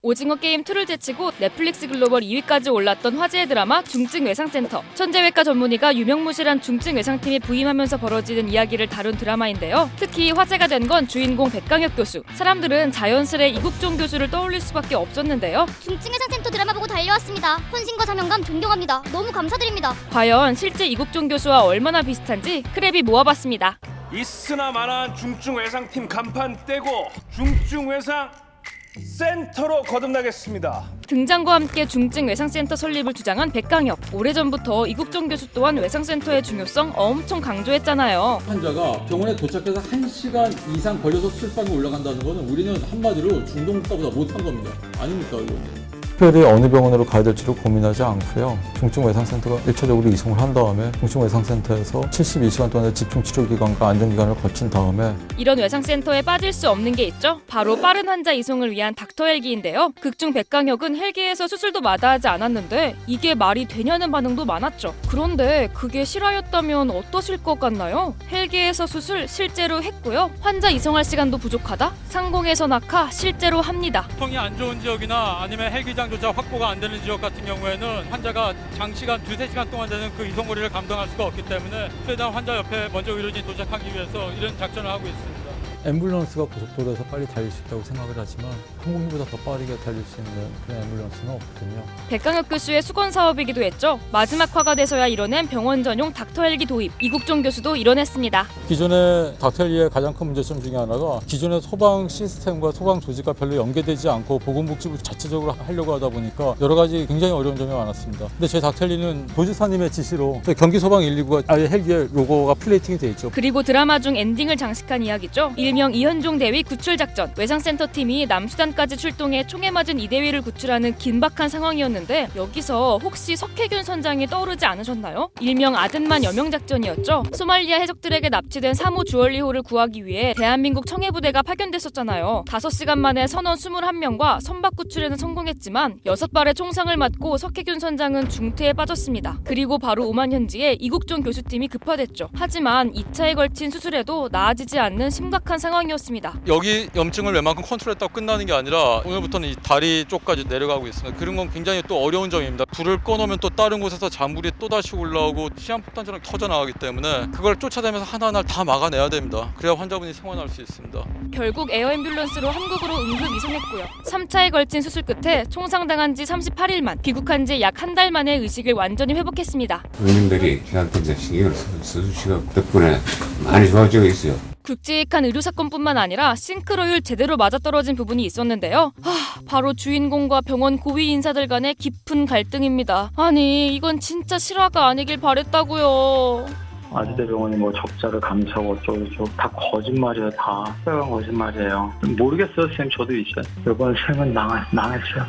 오징어 게임 2를 제치고 넷플릭스 글로벌 2위까지 올랐던 화제의 드라마 중증외상센터. 천재외과 전문의가 유명무실한 중증외상팀에 부임하면서 벌어지는 이야기를 다룬 드라마인데요. 특히 화제가 된 건 주인공 백강혁 교수. 사람들은 자연스레 이국종 교수를 떠올릴 수밖에 없었는데요. 중증외상센터 드라마 보고 달려왔습니다. 헌신과 사명감 존경합니다. 너무 감사드립니다. 과연 실제 이국종 교수와 얼마나 비슷한지 크랩이 모아봤습니다. 있으나 마나한 중증외상팀 간판 떼고 중증외상 센터로 거듭나겠습니다. 등장과 함께 중증외상센터 설립을 주장한 백강혁. 오래전부터 이국종 교수 또한 외상센터의 중요성 엄청 강조했잖아요. 환자가 병원에 도착해서 1시간 이상 걸려서 수술방에 올라간다는 거는 우리는 한마디로 중동국가보다 못한 겁니다. 아닙니까 이거? 특별히 어느 병원으로 가야 될지를 고민하지 않고요. 중증외상센터가 1차적으로 이송을 한 다음에 중증외상센터에서 72시간 동안의 집중치료기간과 안정기간을 거친 다음에 이런 외상센터에 빠질 수 없는 게 있죠. 바로 빠른 환자 이송을 위한 닥터 헬기인데요. 극중 백강혁은 헬기에서 수술도 마다하지 않았는데 이게 말이 되냐는 반응도 많았죠. 그런데 그게 실화였다면 어떠실 것 같나요? 헬기에서 수술 실제로 했고요. 환자 이송할 시간도 부족하다? 상공에서 낙하 실제로 합니다. 교통이 안 좋은 지역이나 아니면 헬기장조차 확보가 안 되는 지역 같은 경우에는 환자가 장시간 2-3시간 동안 되는 그 이송거리를 감당할 수가 없기 때문에 최대한 환자 옆에 먼저 의료진이 도착하기 위해서 이런 작전을 하고 있습니다. 앰뷸런스가 고속도로에서 빨리 달릴 수 있다고 생각을 하지만 항공기보다 더 빠르게 달릴 수 있는 그런 앰뷸런스는 없거든요. 백강혁 교수의 수건 사업이기도 했죠. 마지막 화가 돼서야 이뤄낸 병원 전용 닥터 헬기 도입. 이국종 교수도 이뤄냈습니다. 기존의 닥터헬기의 가장 큰 문제점 중에 하나가 기존의 소방 시스템과 소방 조직과 별로 연계되지 않고 보건복지부 자체적으로 하려고 하다 보니까 여러 가지 굉장히 어려운 점이 많았습니다. 근데 저희 닥터헬기는 도지사님의 지시로 경기소방 119가 아예 헬기에 로고가 플레이팅이 돼 있죠. 그리고 드라마 중 엔딩을 장식한 이야기죠. 일명 이현종 대위 구출 작전. 외상센터 팀이 남수단까지 출동해 총에 맞은 이대위를 구출하는 긴박한 상황이었는데 여기서 혹시 석혜균 선장이 떠오르지 않으셨나요? 일명 아든만 여명 작전이었죠. 소말리아 해적들에게 납치된 사모 주얼리호를 구하기 위해 대한민국 청해부대가 파견됐었잖아요. 5시간 만에 선원 21명과 선박 구출에는 성공했지만 6발의 총상을 맞고 석혜균 선장은 중태에 빠졌습니다. 그리고 바로 오만현지에 이국종 교수팀이 급파됐죠. 하지만 2차에 걸친 수술에도 나아지지 않는 심각한 상황이었습니다. 여기 염증을 웬만큼 컨트롤했다고 끝나는 게 아니라 오늘부터는 이 다리 쪽까지 내려가고 있습니다. 그런 건 굉장히 또 어려운 점입니다. 불을 꺼놓으면 또 다른 곳에서 잔불이 또 다시 올라오고 시한폭탄처럼 터져나가기 때문에 그걸 쫓아다니면서 하나하나 다 막아내야 됩니다. 그래야 환자분이 생還할 수 있습니다. 결국 에어앰뷸런스로 한국으로 응급 이송했고요. 3차에 걸친 수술 끝에 총상당한 지 38일 만, 귀국한 지 약 한 달 만에 의식을 완전히 회복했습니다. 의원님들이 생각보다 신경을 써주시고 덕분에 많이 좋아지고 있어요. 굵직한 의료 사건뿐만 아니라 싱크로율 제대로 맞아떨어진 부분이 있었는데요. 바로 주인공과 병원 고위 인사들 간의 깊은 갈등입니다. 아니 이건 진짜 실화가 아니길 바랬다고요. 아주대병원이 뭐 적자를 감차고 어쩌고 다 거짓말이에요. 다 빨간 거짓말이에요. 모르겠어요 쌤. 저도 이제 이번 쌤은 망했어요.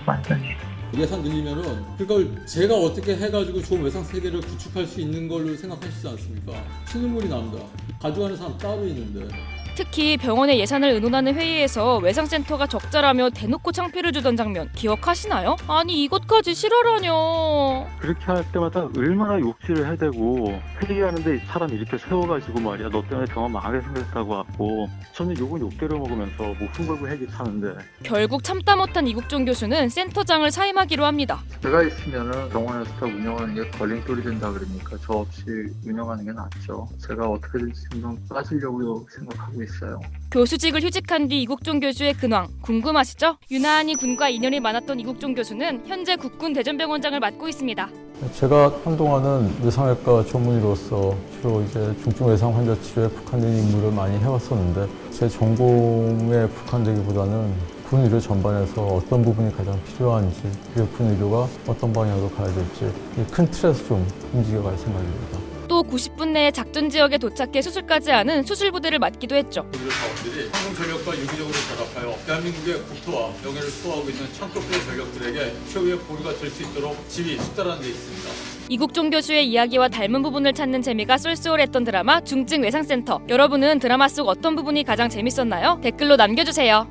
완전히. 예산 늘리면은 그걸 제가 어떻게 해가지고 좋은 외상 세계를 구축할 수 있는 걸로 생각하시지 않습니까? 피눈물이 납니다. 가져가는 사람 따로 있는데. 특히 병원의 예산을 의논하는 회의에서 외상센터가 적자라며 대놓고 창피를 주던 장면 기억하시나요? 아니 이것까지 실화라뇨. 그렇게 할 때마다 얼마나 욕실을 해대고 회의하는데 사람 이렇게 세워가지고 말이야 너 때문에 병원 망하게 생겼다고 하고 저는 욕은 욕대로 먹으면서 목숨 걸고 회기 타는데 결국 참다 못한 이국종 교수는 센터장을 사임하기로 합니다. 제가 있으면은 병원에서 다 운영하는 게 걸림돌이 된다 그러니까 저 없이 운영하는 게 낫죠. 제가 어떻게든 지금 빠지려고 생각하고 있어요. 교수직을 휴직한 뒤 이국종 교수의 근황 궁금하시죠? 유난히 군과 인연이 많았던 이국종 교수는 현재 국군 대전병원장을 맡고 있습니다. 제가 한동안은 외상외과 전문의로서 주로 이제 중증외상 환자 치료에 북한된 임무를 많이 해왔었는데 제 전공에 북한되기보다는 군 의료 전반에서 어떤 부분이 가장 필요한지 그리고 군 의료가 어떤 방향으로 가야 될지 이 큰 틀에서 좀 움직여갈 생각입니다. 또 90분 내에 작전 지역에 도착해 수술까지 하는 수술부대를 맡기도 했죠. 의료 사원들이 항공전력과 유기적으로 결합하여 대한민국의 국토와 명예를 수호하고 있는 창조부의 전력들에게 최후의 보루가 될 수 있도록 지휘 숙달하는 데 있습니다. 이국종 교수의 이야기와 닮은 부분을 찾는 재미가 쏠쏠했던 드라마 중증외상센터. 여러분은 드라마 속 어떤 부분이 가장 재밌었나요? 댓글로 남겨주세요.